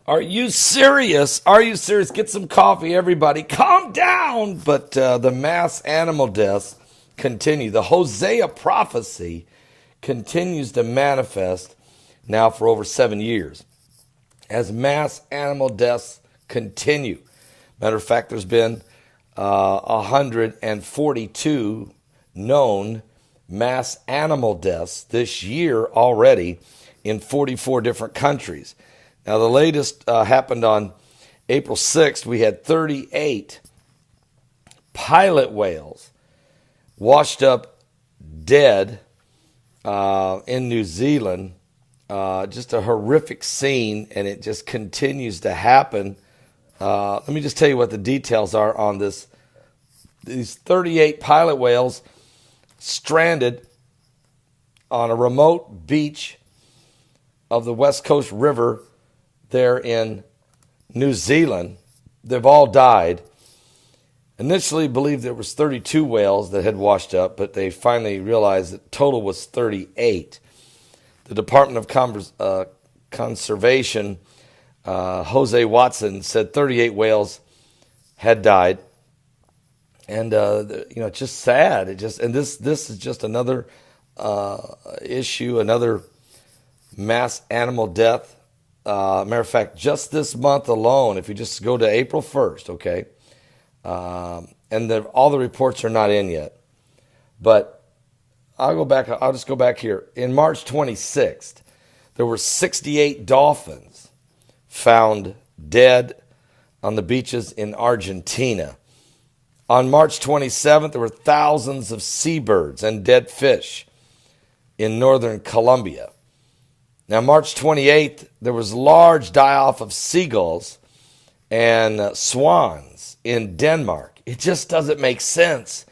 Are you serious? Are you serious? Get some coffee, everybody. Calm down. But the mass animal deaths continue. The Hosea prophecy continues to manifest now for over 7 years as mass animal deaths continue. Matter of fact, there's been 142 known mass animal deaths this year already in 44 different countries. Now, the latest happened on April 6th. We had 38 pilot whales washed up dead in New Zealand. Just a horrific scene, and it just continues to happen. Let me just tell you what the details are on this. These 38 pilot whales stranded on a remote beach of the West Coast River there in New Zealand. They've all died. Initially believed there was 32 whales that had washed up, but they finally realized that total was 38. The Department of Conservation, Jose Watson, said 38 whales had died. And it's just sad. And this is just another issue, another mass animal death. Matter of fact, just this month alone, if you just go to April 1st, okay, and all the reports are not in yet, but I'll just go back here. In March 26th, there were 68 dolphins found dead on the beaches in Argentina. On March 27th, there were thousands of seabirds and dead fish in northern Colombia. Now, March 28th, there was large die-off of seagulls and swans in Denmark. It just doesn't make sense.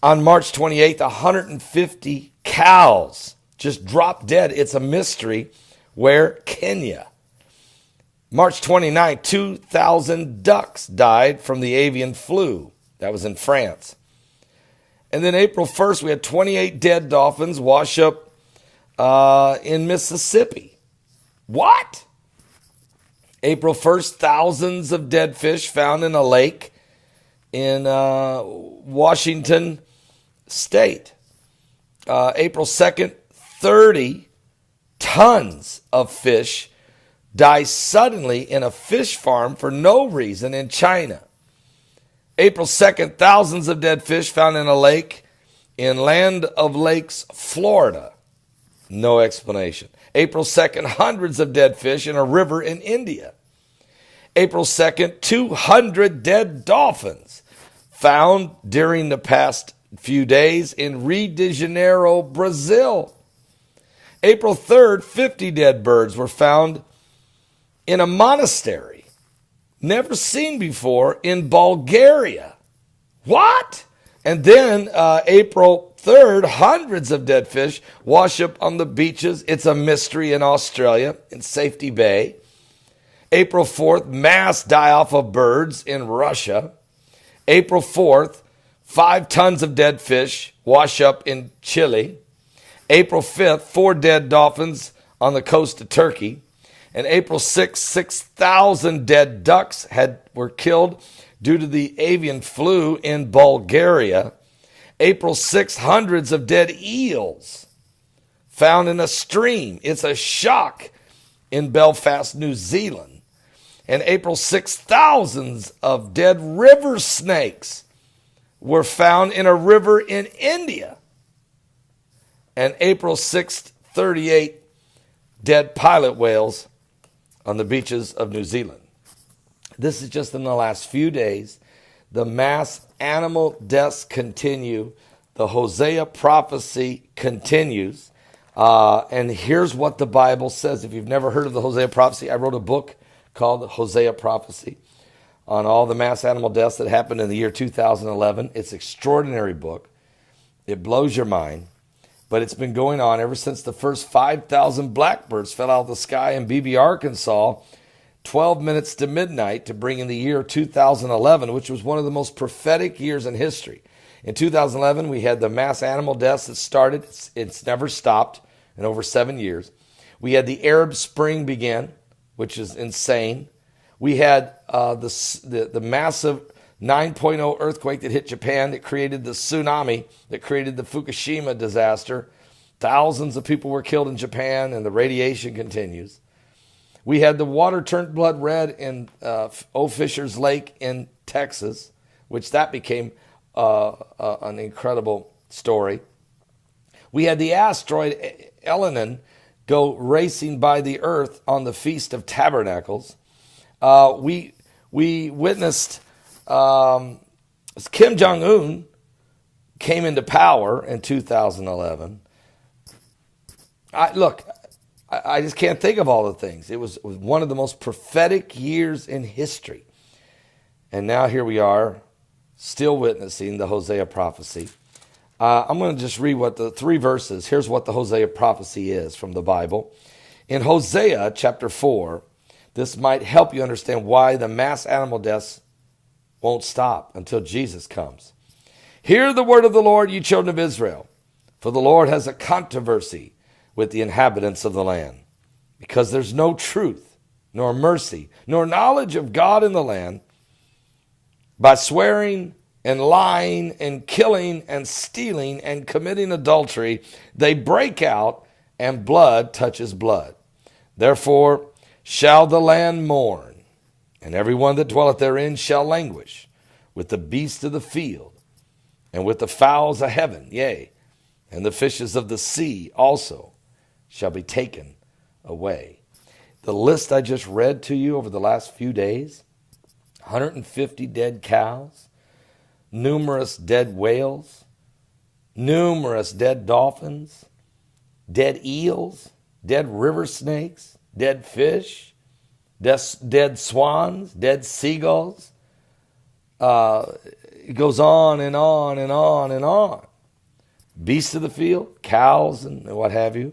On March 28th, 150 cows just dropped dead. It's a mystery. Where? Kenya. March 29th, 2,000 ducks died from the avian flu. That was in France. And then April 1st, we had 28 dead dolphins wash up in Mississippi. What? April 1st, thousands of dead fish found in a lake in Washington State. April 2nd, 30 tons of fish die suddenly in a fish farm for no reason in China. April 2nd, thousands of dead fish found in a lake in Land of Lakes, Florida. No explanation. April 2nd, hundreds of dead fish in a river in India. April 2nd, 200 dead dolphins found during the past few days in Rio de Janeiro, Brazil. April 3rd, 50 dead birds were found in a monastery never seen before in Bulgaria. What? And then April 3rd, hundreds of dead fish wash up on the beaches. It's a mystery in Australia, in Safety Bay. April 4th, mass die-off of birds in Russia. April 4th, 5 tons of dead fish wash up in Chile. April 5th, 4 dead dolphins on the coast of Turkey. And April 6th, 6,000 dead ducks were killed due to the avian flu in Bulgaria. April 6th, hundreds of dead eels found in a stream. It's a shock in Belfast, New Zealand. And April 6th, thousands of dead river snakes were found in a river in India. And April 6th, 38 dead pilot whales on the beaches of New Zealand. This is just in the last few days. The mass animal deaths continue. The Hosea prophecy continues. And here's what the Bible says. If you've never heard of the Hosea prophecy, I wrote a book called Hosea Prophecy on all the mass animal deaths that happened in the year 2011. It's an extraordinary book. It blows your mind. But it's been going on ever since the first 5,000 blackbirds fell out of the sky in Beebe, Arkansas, 12 minutes to midnight to bring in the year 2011, which was one of the most prophetic years in history. In 2011, we had the mass animal deaths that started. It's never stopped in over 7 years. We had the Arab Spring begin which is insane. We had the massive 9.0 earthquake that hit Japan that created the tsunami, that created the Fukushima disaster. Thousands of people were killed in Japan, and the radiation continues. We had the water turned blood red in O. Fisher's Lake in Texas, which that became an incredible story. We had the asteroid Elenin go racing by the earth on the Feast of Tabernacles. We witnessed Kim Jong-un came into power in 2011. I just can't think of all the things. It was one of the most prophetic years in history. And now here we are, still witnessing the Hosea prophecy. I'm going to just read what the 3 verses. Here's what the Hosea prophecy is from the Bible. In Hosea chapter 4, this might help you understand why the mass animal deaths won't stop until Jesus comes. Hear the word of the Lord, you children of Israel, for the Lord has a controversy with the inhabitants of the land, because there's no truth, nor mercy, nor knowledge of God in the land. By swearing and lying and killing and stealing and committing adultery, they break out, and blood touches blood. Therefore shall the land mourn, and every one that dwelleth therein shall languish, with the beasts of the field, and with the fowls of heaven, yea, and the fishes of the sea also shall be taken away. The list I just read to you over the last few days, 150 dead cows, numerous dead whales, numerous dead dolphins, dead eels, dead river snakes, dead fish, dead swans, dead seagulls. It goes on and on and on and on. Beasts of the field, cows and what have you.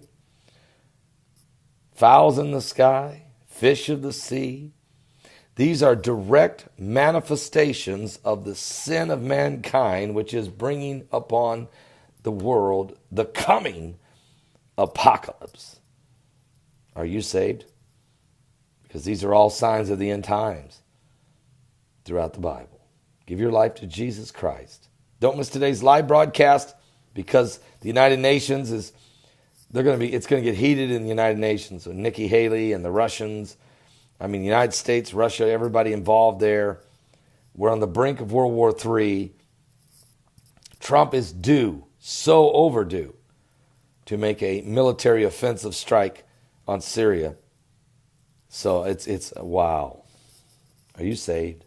Fowls in the sky, fish of the sea. These are direct manifestations of the sin of mankind, which is bringing upon the world the coming apocalypse. Are you saved? Because these are all signs of the end times throughout the Bible. Give your life to Jesus Christ. Don't miss today's live broadcast, because the United Nations it's going to get heated in the United Nations with Nikki Haley and the Russians. I mean, the United States, Russia, everybody involved there. We're on the brink of World War III. Trump is due, so overdue, to make a military offensive strike on Syria. So it's wow. Are you saved?